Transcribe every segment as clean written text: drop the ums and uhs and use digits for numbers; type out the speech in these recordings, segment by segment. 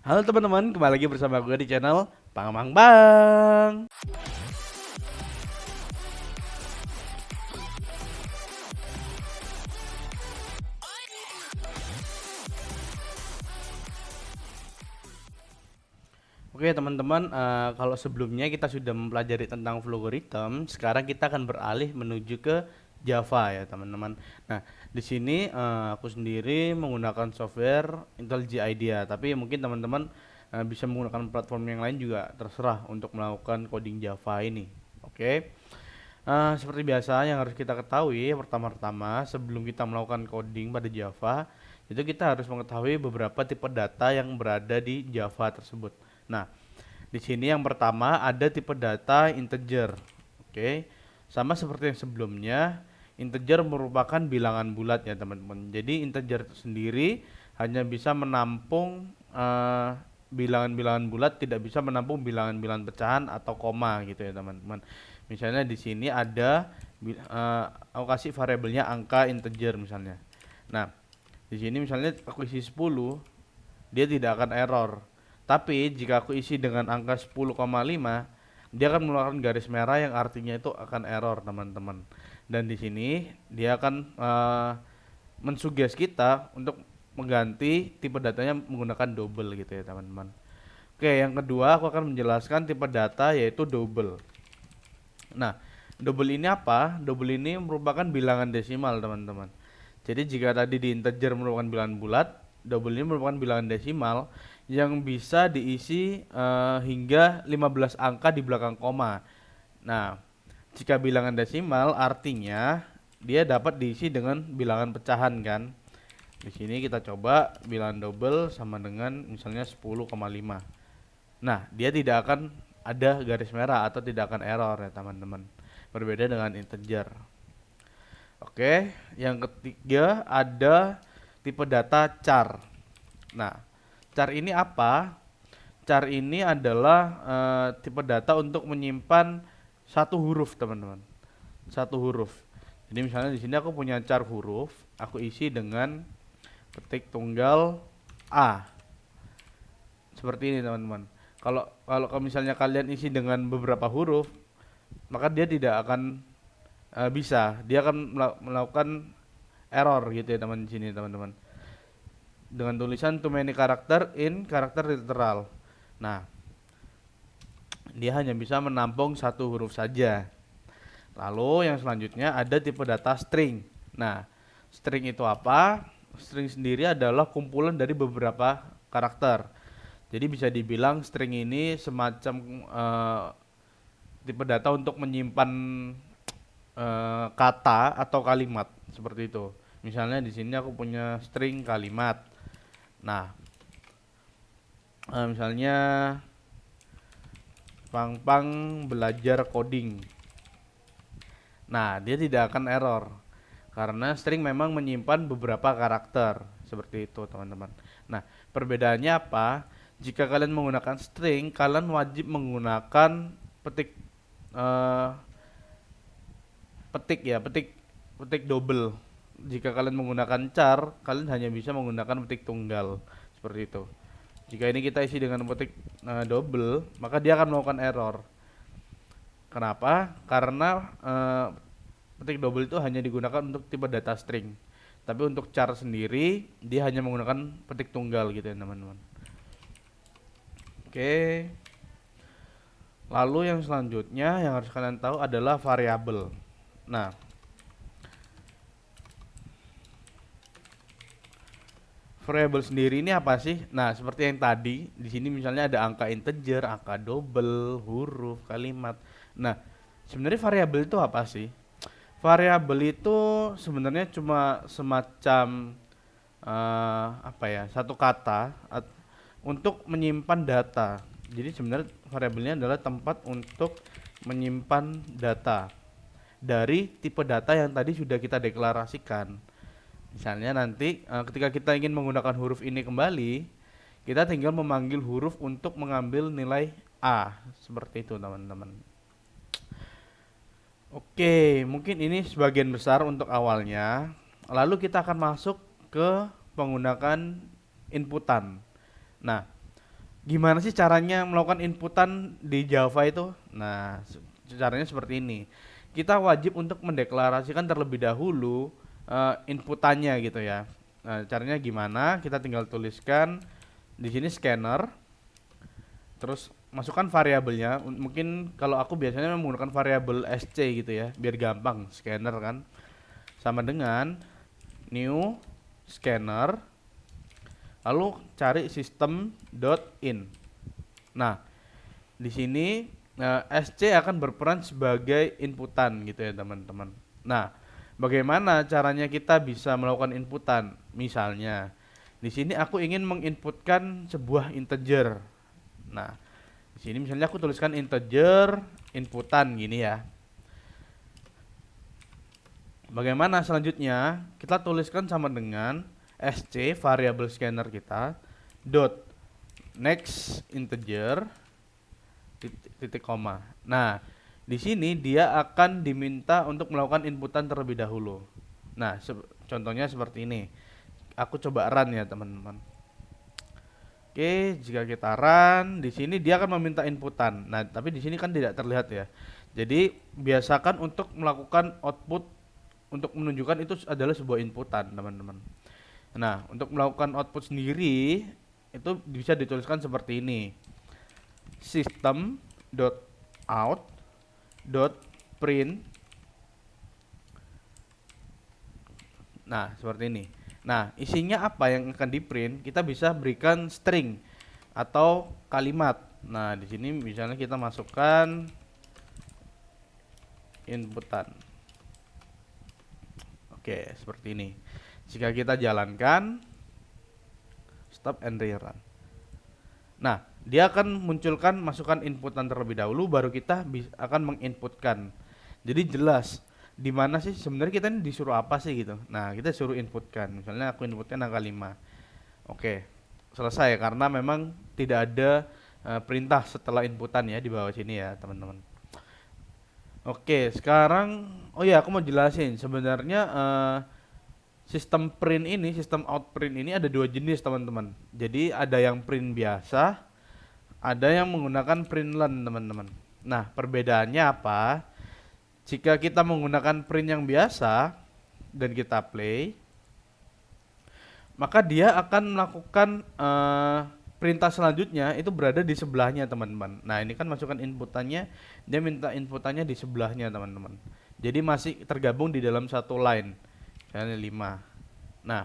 Halo teman-teman, kembali lagi bersama gue di channel Pang Bang. Oke teman-teman, kalau sebelumnya kita sudah mempelajari tentang algoritma, sekarang kita akan beralih menuju ke Java ya teman-teman. Nah, di sini aku sendiri menggunakan software IntelliJ IDEA, tapi mungkin teman-teman bisa menggunakan platform yang lain juga terserah untuk melakukan coding Java ini. Oke. Seperti biasa yang harus kita ketahui pertama-tama sebelum kita melakukan coding pada Java, itu kita harus mengetahui beberapa tipe data yang berada di Java tersebut. Nah, di sini yang pertama ada tipe data integer. Oke. Sama seperti yang sebelumnya, integer merupakan bilangan bulat ya, teman-teman. Jadi integer itu sendiri hanya bisa menampung bilangan-bilangan bulat, tidak bisa menampung bilangan-bilangan pecahan atau koma gitu ya, teman-teman. Misalnya di sini ada aku kasih variabelnya angka integer misalnya. Nah, di sini misalnya aku isi 10, dia tidak akan error. Tapi jika aku isi dengan angka 10,5, dia akan mengeluarkan garis merah yang artinya itu akan error, teman-teman. Dan di sini dia akan mensuggest kita untuk mengganti tipe datanya menggunakan double gitu ya, teman-teman. Oke, yang kedua aku akan menjelaskan tipe data yaitu double. Nah, double ini apa? Double ini merupakan bilangan desimal, teman-teman. Jadi jika tadi di integer merupakan bilangan bulat, double ini merupakan bilangan desimal yang bisa diisi hingga 15 angka di belakang koma. Nah, jika bilangan desimal artinya dia dapat diisi dengan bilangan pecahan kan. Di sini kita coba bilangan double sama dengan misalnya 10,5. Nah, dia tidak akan ada garis merah atau tidak akan error ya teman-teman. Berbeda dengan integer. Oke, yang ketiga ada tipe data char. Nah, char ini apa? Char ini adalah tipe data untuk menyimpan satu huruf, teman-teman. Satu huruf. Jadi misalnya di sini aku punya char huruf, aku isi dengan ketik tunggal A. Seperti ini, teman-teman. Kalau kalau misalnya kalian isi dengan beberapa huruf, maka dia tidak akan bisa. Dia akan melakukan error gitu ya teman di sini, teman-teman. Dengan tulisan too many character in character literal. Nah, dia hanya bisa menampung satu huruf saja. Lalu yang selanjutnya ada tipe data string. Nah, string itu apa? String sendiri adalah kumpulan dari beberapa karakter. Jadi bisa dibilang string ini semacam tipe data untuk menyimpan kata atau kalimat seperti itu. Misalnya di sini aku punya string kalimat. Nah, misalnya Pang belajar coding. Nah, dia tidak akan error karena string memang menyimpan beberapa karakter seperti itu, teman-teman. Nah, perbedaannya apa? Jika kalian menggunakan string, kalian wajib menggunakan petik eh, petik ya, petik double. Jika kalian menggunakan char, kalian hanya bisa menggunakan petik tunggal seperti itu. Jika ini kita isi dengan petik double, maka dia akan melakukan error. Kenapa? Karena petik double itu hanya digunakan untuk tipe data string. Tapi untuk char sendiri, dia hanya menggunakan petik tunggal gitu ya, teman-teman. Oke. Lalu yang selanjutnya yang harus kalian tahu adalah variabel. Nah, variabel sendiri ini apa sih? Nah, seperti yang tadi, di sini misalnya ada angka integer, angka double, huruf, kalimat. Nah, sebenarnya variabel itu apa sih? Variabel itu sebenarnya cuma semacam apa ya? Satu kata untuk menyimpan data. Jadi sebenarnya variabelnya adalah tempat untuk menyimpan data dari tipe data yang tadi sudah kita deklarasikan. Misalnya nanti ketika kita ingin menggunakan huruf ini kembali, kita tinggal memanggil huruf untuk mengambil nilai A. Seperti itu, teman-teman. Oke, mungkin ini sebagian besar untuk awalnya. Lalu kita akan masuk ke penggunaan inputan. Nah, Gimana sih caranya melakukan inputan di Java itu? Nah, caranya seperti ini. Kita wajib untuk mendeklarasikan terlebih dahulu inputannya gitu ya. Nah, caranya gimana? Kita tinggal tuliskan di sini scanner, terus masukkan variabelnya. Mungkin kalau aku biasanya menggunakan variabel sc gitu ya, biar gampang scanner kan. Sama dengan new scanner, lalu cari system.in. Nah, di sini SC akan berperan sebagai inputan gitu ya teman-teman. Nah, bagaimana caranya kita bisa melakukan inputan? Misalnya, di sini aku ingin menginputkan sebuah integer. Nah, di sini misalnya aku tuliskan integer inputan gini ya. Bagaimana selanjutnya? Kita tuliskan sama dengan SC variabel scanner kita dot next integer titik koma. Nah, di sini dia akan diminta untuk melakukan inputan terlebih dahulu. Nah, contohnya seperti ini. Aku coba run ya, teman-teman. Oke, jika kita run, di sini dia akan meminta inputan. Nah, tapi di sini kan tidak terlihat ya. Jadi, biasakan untuk melakukan output untuk menunjukkan itu adalah sebuah inputan, teman-teman. Nah, untuk melakukan output sendiri itu bisa dituliskan seperti ini. System.out.print. Nah, seperti ini. Nah, isinya apa yang akan di-print? Kita bisa berikan string atau kalimat. Nah, di sini misalnya kita masukkan inputan. Oke, seperti ini. Jika kita jalankan stop and rerun. Nah, dia akan munculkan masukan inputan terlebih dahulu, baru kita akan menginputkan. Jadi jelas di mana sih sebenarnya kita ini disuruh apa sih gitu. Nah, kita suruh inputkan. Misalnya aku inputkan angka 5. Oke, selesai karena memang tidak ada perintah setelah inputan ya di bawah sini ya, teman-teman. Oke, sekarang aku mau jelasin sebenarnya sistem print ini, sistem out print ini ada dua jenis, teman-teman. Jadi ada yang print biasa, ada yang menggunakan println, teman-teman. Nah, perbedaannya apa? Jika kita menggunakan print yang biasa dan kita play, maka dia akan melakukan perintah selanjutnya itu berada di sebelahnya, teman-teman. Nah, ini kan masukkan inputannya, dia minta inputannya di sebelahnya, teman-teman. Jadi masih tergabung di dalam satu line. Misalnya 5. Nah,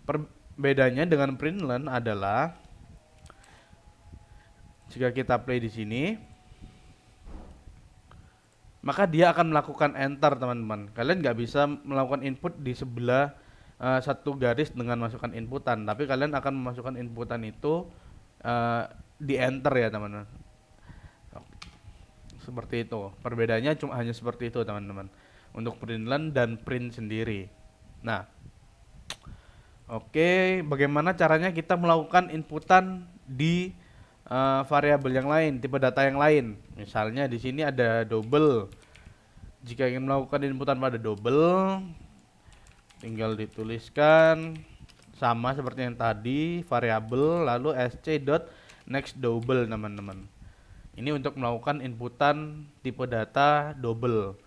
perbedaannya dengan println adalah jika kita play di sini, maka dia akan melakukan enter, teman-teman. Kalian nggak bisa melakukan input di sebelah satu garis dengan masukkan inputan, tapi kalian akan memasukkan inputan itu di enter ya, teman-teman. Seperti itu. Perbedaannya hanya seperti itu, teman-teman. Untuk println dan print sendiri. Nah, oke, bagaimana caranya kita melakukan inputan di variabel yang lain, tipe data yang lain. Misalnya di sini ada double. Jika ingin melakukan inputan pada double, tinggal dituliskan sama seperti yang tadi, variabel lalu sc.next double, teman-teman. Ini untuk melakukan inputan tipe data double.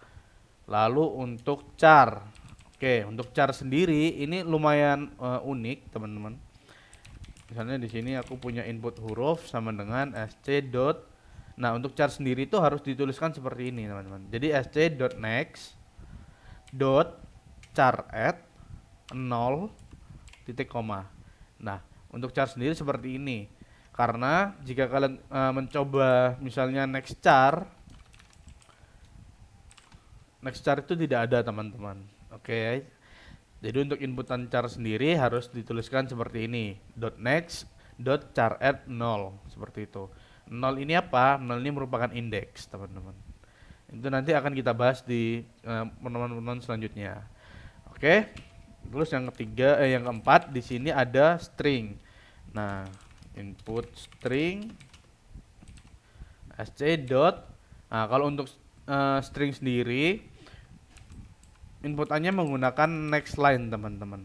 Lalu untuk char. Oke, untuk char sendiri ini lumayan unik, teman-teman. Misalnya di sini aku punya input huruf sama dengan sc. Nah, untuk char sendiri itu harus dituliskan seperti ini, teman-teman. Jadi sc.next char add 0 titik koma. Nah, untuk char sendiri seperti ini. Karena jika kalian mencoba misalnya next char itu tidak ada, teman-teman. Oke. Jadi untuk inputan char sendiri harus dituliskan seperti ini, .next .char add 0, seperti itu. 0 ini apa? 0 ini merupakan indeks, teman-teman. Itu nanti akan kita bahas di pertemuan-pertemuan selanjutnya. Oke. Terus yang ketiga, yang keempat di sini ada string. Nah, input string sc. Nah, kalau untuk string sendiri inputannya menggunakan next line, teman-teman.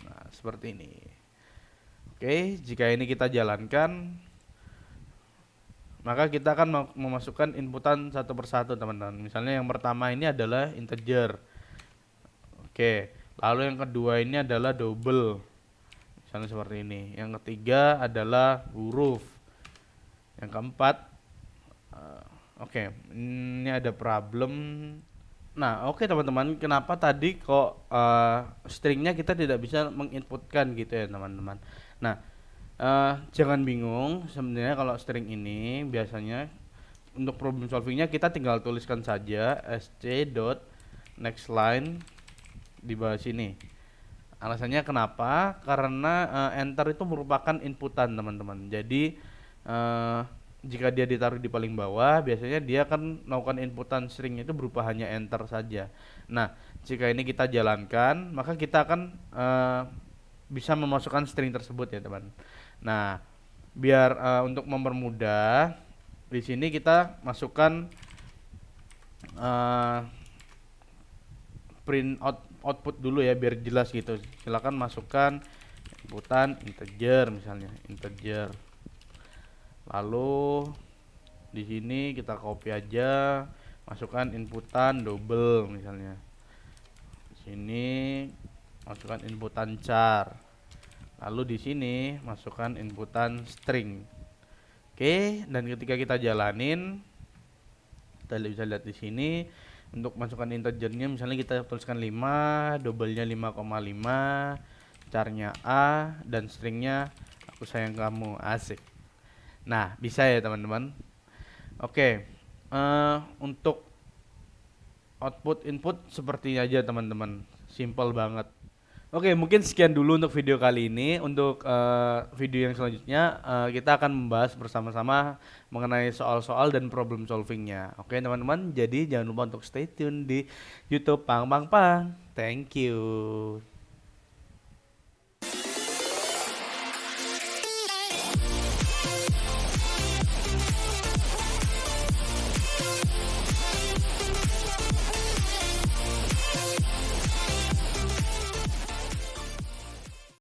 Nah, seperti ini. Oke, jika ini kita jalankan, maka kita akan memasukkan inputan satu persatu teman-teman. Misalnya yang pertama ini adalah integer. Oke, lalu yang kedua ini adalah double. Misalnya seperti ini. Yang ketiga adalah huruf. Yang keempat, oke, ini ada problem. Nah, oke teman-teman, kenapa tadi kok stringnya kita tidak bisa menginputkan gitu ya teman-teman. Nah, jangan bingung, sebenarnya kalau string ini biasanya untuk problem solvingnya kita tinggal tuliskan saja sc dot next line di bawah sini. Alasannya kenapa? Karena enter itu merupakan inputan teman-teman. Jadi jika dia ditaruh di paling bawah, biasanya dia akan melakukan inputan string itu berupa hanya enter saja. Nah, jika ini kita jalankan, maka kita akan bisa memasukkan string tersebut ya teman. Nah, biar untuk mempermudah, di sini kita masukkan print output dulu ya biar jelas gitu. Silakan masukkan inputan integer misalnya, integer. Lalu di sini kita copy aja, masukkan inputan double misalnya. Di sini masukkan inputan char. Lalu di sini masukkan inputan string. Oke, dan ketika kita jalanin, kita bisa lihat di sini untuk masukkan integernya misalnya kita tuliskan 5, double-nya 5,5, charnya A dan stringnya aku sayang kamu, asik. Nah, bisa ya teman-teman. Oke, untuk output input seperti aja teman-teman, simple banget. Oke, mungkin sekian dulu untuk video kali ini. Untuk video yang selanjutnya kita akan membahas bersama-sama mengenai soal-soal dan problem solvingnya. Oke teman-teman, jadi jangan lupa untuk stay tune di YouTube Pang Pang Pang. Thank you.